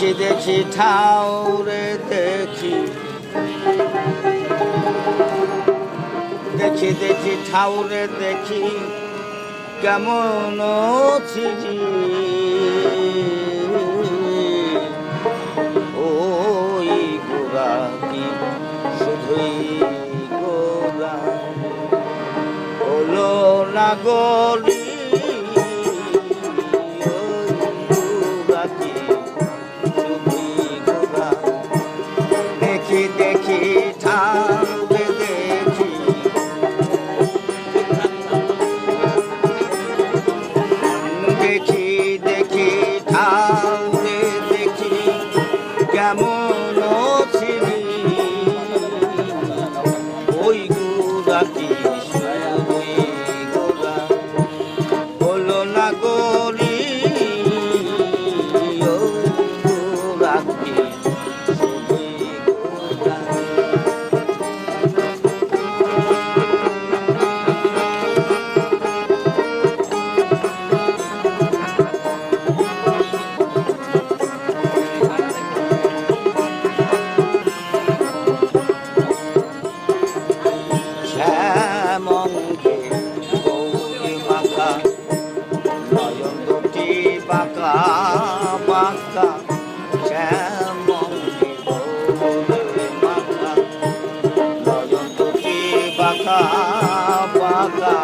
দেখি দেখি ঠাউরে দেখি, দেখি দেখি ঠাউরে দেখি কেমন ছিজি ওই গোরা কি শুধুই গোরা হলো না গলি দেখি দেখি ঠাউরে দেখি, দেখি দেখি ঠাউরে দেখি কেমন ছিলি ওই গোরা কি শুধুই গোরা হলো না গলি ওই গোরা কি বাঁকা বাঁকা শ্যামঙ্গে গৌরে মাখা নয়ন দুটি বাঁকা বাঁকা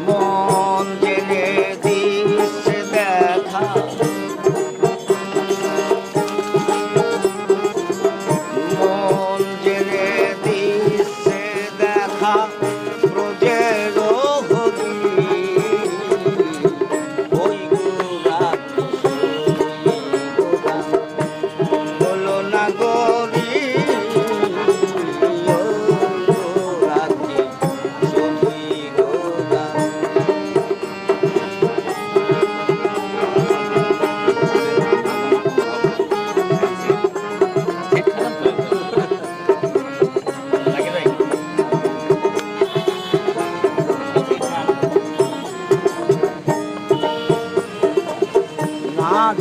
মন জেনে দিচ্ছে দেখা, মন জেনে দিচ্ছে দেখা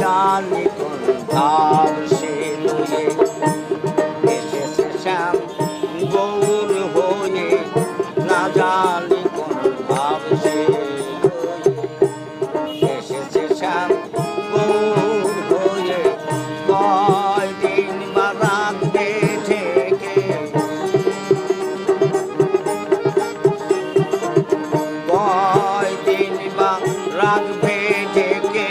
জানি কোন ভাব সে লয়ে এসেছে শ্যাম গৌর হয়ে, না জানি কোন ভাব সে লয়ে এসেছে শ্যাম গৌর হয়ে, কয়দিন বা রাখবে ঠেকে, কয়দিন বা রাখবে ঠেকে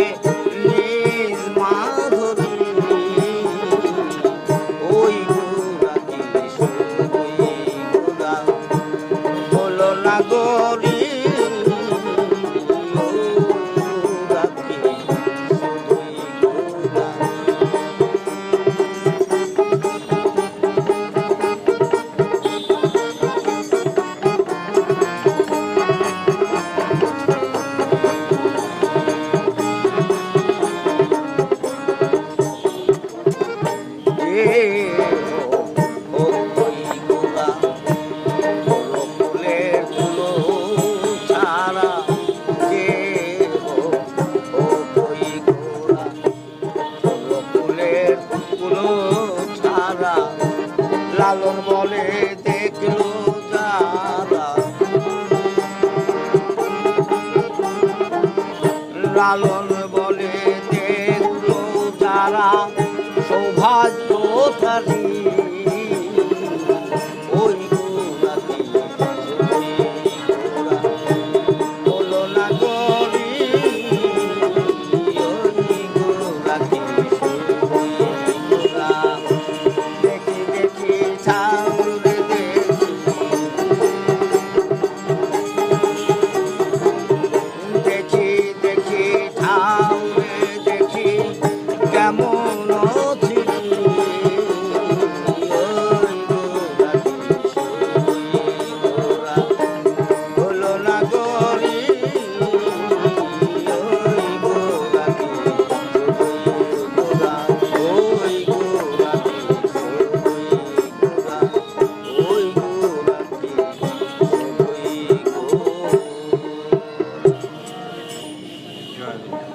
লালন বলে দেখলো যারা, লালন বলে দেখলো যারা সৌভাগ্যশালী ওই গোরা কি হলো না গলি ওই গোরা কি ঠাউরে দেখি, দেখি দেখি ঠা জয় গুরু।